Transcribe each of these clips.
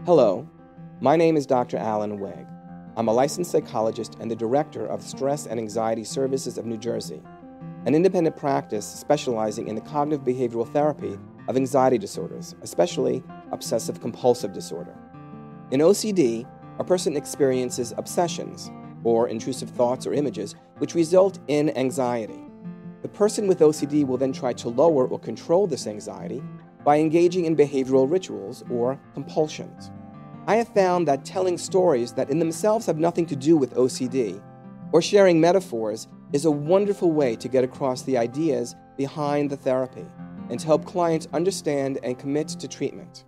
Hello, my name is Dr. Alan Wegg. I'm a licensed psychologist and the director of Stress and Anxiety Services of New Jersey, an independent practice specializing in the cognitive behavioral therapy of anxiety disorders, especially obsessive-compulsive disorder. In OCD, a person experiences obsessions, or intrusive thoughts or images, which result in anxiety. The person with OCD will then try to lower or control this anxiety by engaging in behavioral rituals or compulsions. I have found that telling stories that in themselves have nothing to do with OCD or sharing metaphors is a wonderful way to get across the ideas behind the therapy and to help clients understand and commit to treatment.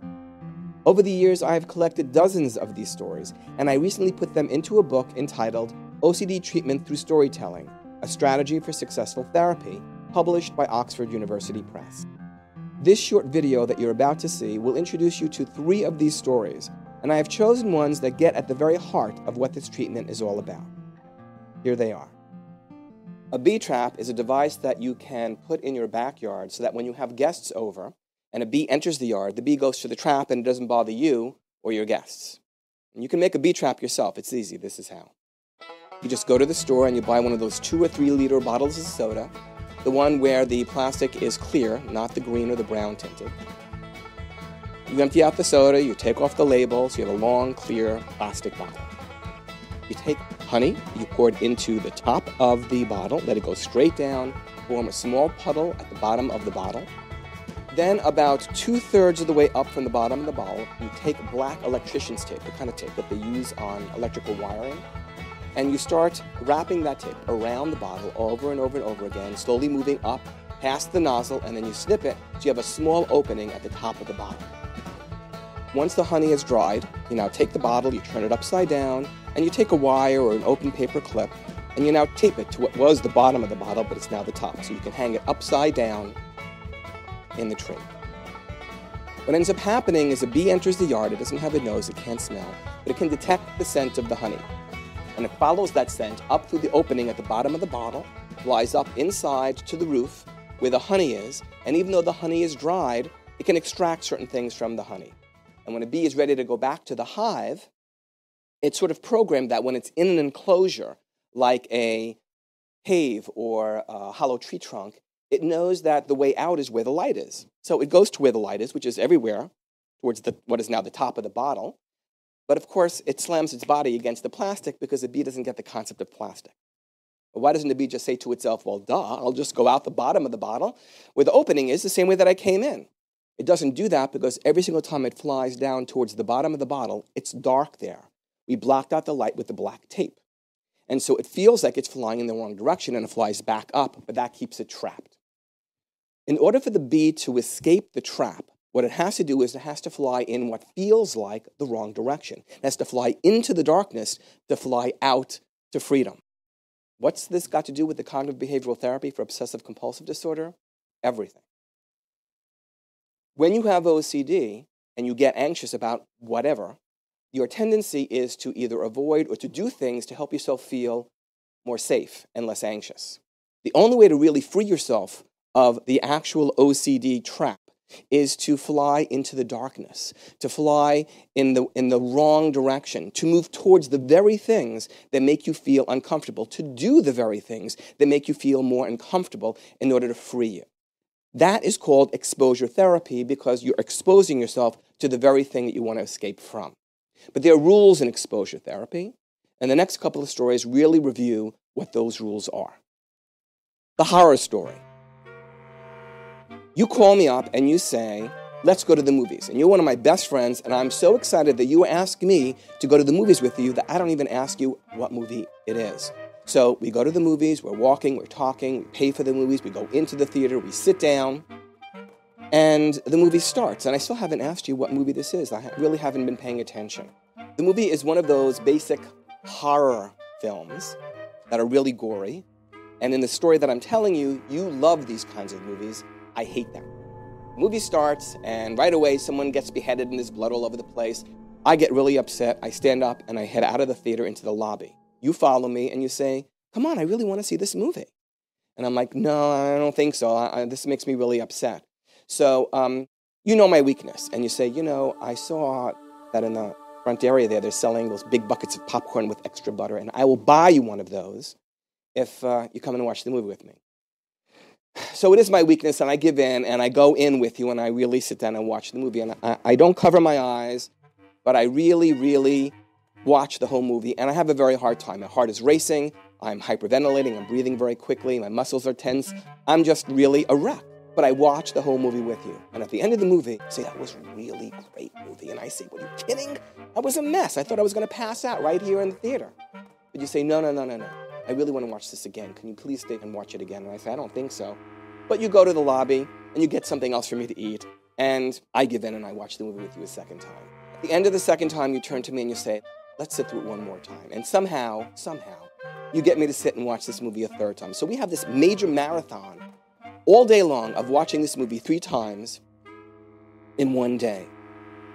Over the years, I have collected dozens of these stories, and I recently put them into a book entitled OCD Treatment Through Storytelling, A Strategy for Successful Therapy, published by Oxford University Press. This short video that you're about to see will introduce you to 3 of these stories, and I have chosen ones that get at the very heart of what this treatment is all about. Here they are. A bee trap is a device that you can put in your backyard so that when you have guests over and a bee enters the yard, the bee goes to the trap and it doesn't bother you or your guests. And you can make a bee trap yourself. It's easy. This is how. You just go to the store and you buy one of those 2 or 3 liter bottles of soda, the one where the plastic is clear, not the green or the brown tinted. You empty out the soda, you take off the label, so you have a long, clear plastic bottle. You take honey, you pour it into the top of the bottle, let it go straight down, form a small puddle at the bottom of the bottle. Then about 2/3 of the way up from the bottom of the bottle, you take black electrician's tape, the kind of tape that they use on electrical wiring, and you start wrapping that tape around the bottle over and over and over again, slowly moving up past the nozzle, and then you snip it so you have a small opening at the top of the bottle. Once the honey is dried, you now take the bottle, you turn it upside down, and you take a wire or an open paper clip, and you now tape it to what was the bottom of the bottle, but it's now the top, so you can hang it upside down in the tree. What ends up happening is a bee enters the yard. It doesn't have a nose, it can't smell, but it can detect the scent of the honey. And it follows that scent up through the opening at the bottom of the bottle, flies up inside to the roof where the honey is, and even though the honey is dried, it can extract certain things from the honey. And when a bee is ready to go back to the hive, it's sort of programmed that when it's in an enclosure, like a cave or a hollow tree trunk, it knows that the way out is where the light is. So it goes to where the light is, which is everywhere, towards what is now the top of the bottle. But of course, it slams its body against the plastic because the bee doesn't get the concept of plastic. But why doesn't the bee just say to itself, well, duh, I'll just go out the bottom of the bottle where the opening is the same way that I came in. It doesn't do that because every single time it flies down towards the bottom of the bottle, it's dark there. We blocked out the light with the black tape. And so it feels like it's flying in the wrong direction and it flies back up, but that keeps it trapped. In order for the bee to escape the trap, what it has to do is it has to fly in what feels like the wrong direction. It has to fly into the darkness to fly out to freedom. What's this got to do with the cognitive behavioral therapy for obsessive-compulsive disorder? Everything. When you have OCD and you get anxious about whatever, your tendency is to either avoid or to do things to help yourself feel more safe and less anxious. The only way to really free yourself of the actual OCD trap is to fly into the darkness, to fly in the wrong direction, to move towards the very things that make you feel uncomfortable, to do the very things that make you feel more uncomfortable in order to free you. That is called exposure therapy because you're exposing yourself to the very thing that you want to escape from. But there are rules in exposure therapy, and the next couple of stories really review what those rules are. The horror story. You call me up and you say, let's go to the movies. And you're one of my best friends, and I'm so excited that you ask me to go to the movies with you that I don't even ask you what movie it is. So we go to the movies, we're walking, we're talking, we pay for the movies, we go into the theater, we sit down, and the movie starts. And I still haven't asked you what movie this is. I really haven't been paying attention. The movie is one of those basic horror films that are really gory. And in the story that I'm telling you, you love these kinds of movies. I hate them. The movie starts, and right away, someone gets beheaded and there's blood all over the place. I get really upset. I stand up, and I head out of the theater into the lobby. You follow me, and you say, come on, I really want to see this movie. And I'm like, no, I don't think so. This makes me really upset. So you know my weakness. And you say, I saw that in the front area there, they're selling those big buckets of popcorn with extra butter, and I will buy you one of those if you come and watch the movie with me. So it is my weakness, and I give in, and I go in with you, and I really sit down and watch the movie. And I don't cover my eyes, but I really, really watch the whole movie, and I have a very hard time. My heart is racing, I'm hyperventilating, I'm breathing very quickly, my muscles are tense. I'm just really a wreck. But I watch the whole movie with you. And at the end of the movie, I say, that was a really great movie. And I say, were you kidding? That was a mess. I thought I was going to pass out right here in the theater. But you say, no. I really want to watch this again. Can you please stay and watch it again? And I say, I don't think so. But you go to the lobby, and you get something else for me to eat. And I give in, and I watch the movie with you a second time. At the end of the second time, you turn to me and you say, let's sit through it one more time. And somehow, you get me to sit and watch this movie a third time. So we have this major marathon all day long of watching this movie 3 times in one day.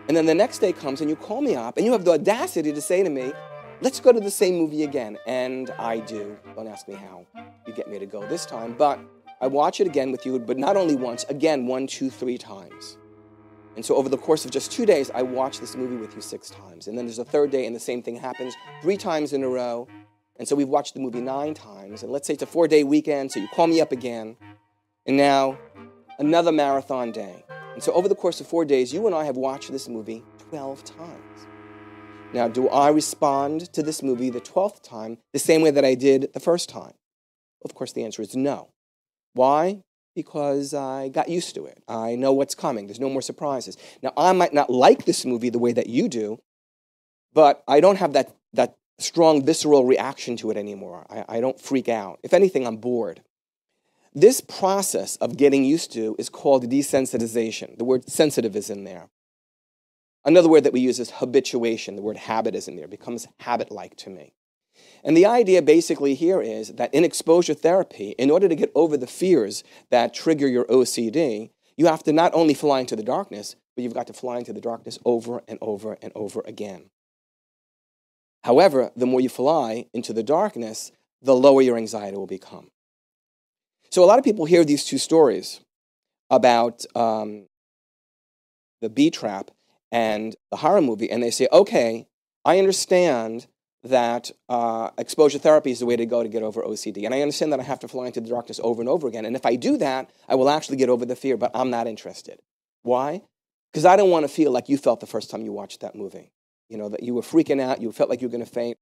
And then the next day comes and you call me up and you have the audacity to say to me, let's go to the same movie again. And I do. Don't ask me how you get me to go this time. But I watch it again with you, but not only once, again, 1, 2, 3 times. And so over the course of just 2 days, I watch this movie with you 6 times. And then there's a third day and the same thing happens 3 times in a row. And so we've watched the movie 9 times. And let's say it's a 4-day weekend, so you call me up again. And now, another marathon day. And so over the course of 4 days, you and I have watched this movie 12 times. Now, do I respond to this movie the 12th time the same way that I did the first time? Of course, the answer is no. Why? Because I got used to it. I know what's coming. There's no more surprises. Now, I might not like this movie the way that you do, but I don't have that strong visceral reaction to it anymore. I don't freak out. If anything, I'm bored. This process of getting used to is called desensitization. The word sensitive is in there. Another word that we use is habituation. The word habit is in there. It becomes habit-like to me. And the idea basically here is that in exposure therapy, in order to get over the fears that trigger your OCD, you have to not only fly into the darkness, but you've got to fly into the darkness over and over and over again. However, the more you fly into the darkness, the lower your anxiety will become. So a lot of people hear these 2 stories about the bee trap and the horror movie, and they say, okay, I understand that exposure therapy is the way to go to get over OCD, and I understand that I have to fly into the darkness over and over again, and if I do that, I will actually get over the fear, but I'm not interested. Why? Because I don't want to feel like you felt the first time you watched that movie. You know, that you were freaking out, you felt like you were going to faint.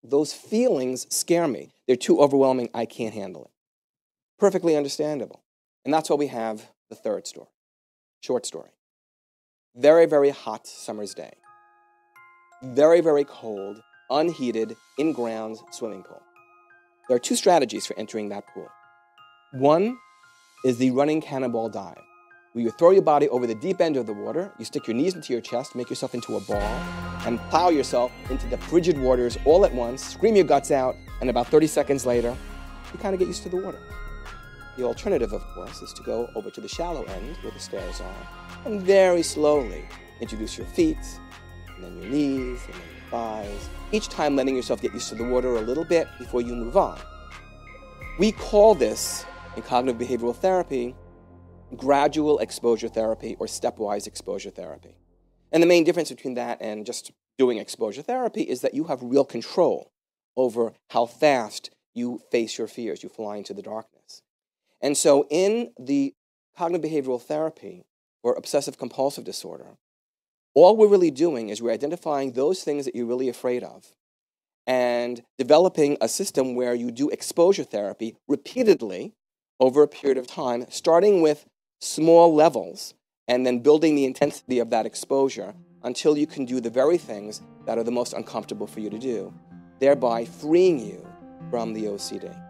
Those feelings scare me. They're too overwhelming, I can't handle it. Perfectly understandable. And that's why we have the third story, short story. Very, very hot summer's day. Very, very cold, unheated, in-ground swimming pool. There are 2 strategies for entering that pool. One is the running cannonball dive, where you throw your body over the deep end of the water, you stick your knees into your chest, make yourself into a ball, and plow yourself into the frigid waters all at once, scream your guts out, and about 30 seconds later, you kind of get used to the water. The alternative, of course, is to go over to the shallow end where the stairs are and very slowly introduce your feet, and then your knees, and then your thighs, each time letting yourself get used to the water a little bit before you move on. We call this, in cognitive behavioral therapy, gradual exposure therapy or stepwise exposure therapy. And the main difference between that and just doing exposure therapy is that you have real control over how fast you face your fears, you fly into the darkness. And so in the cognitive behavioral therapy for obsessive compulsive disorder, all we're really doing is we're identifying those things that you're really afraid of and developing a system where you do exposure therapy repeatedly over a period of time, starting with small levels and then building the intensity of that exposure until you can do the very things that are the most uncomfortable for you to do, thereby freeing you from the OCD.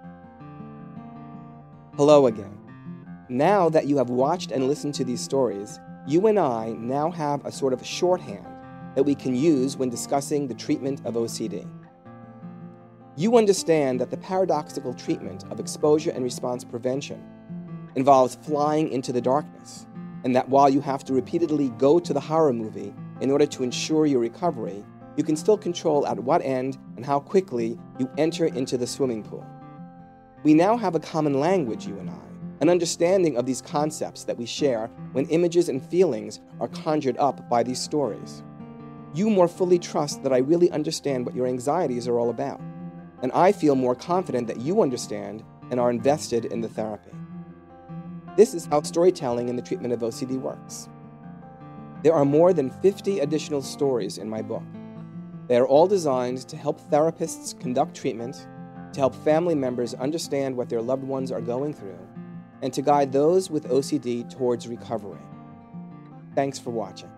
Hello again. Now that you have watched and listened to these stories, you and I now have a sort of shorthand that we can use when discussing the treatment of OCD. You understand that the paradoxical treatment of exposure and response prevention involves flying into the darkness, and that while you have to repeatedly go to the horror movie in order to ensure your recovery, you can still control at what end and how quickly you enter into the swimming pool. We now have a common language, you and I, an understanding of these concepts that we share when images and feelings are conjured up by these stories. You more fully trust that I really understand what your anxieties are all about, and I feel more confident that you understand and are invested in the therapy. This is how storytelling in the treatment of OCD works. There are more than 50 additional stories in my book. They are all designed to help therapists conduct treatment, to help family members understand what their loved ones are going through, and to guide those with OCD towards recovery. Thanks for watching.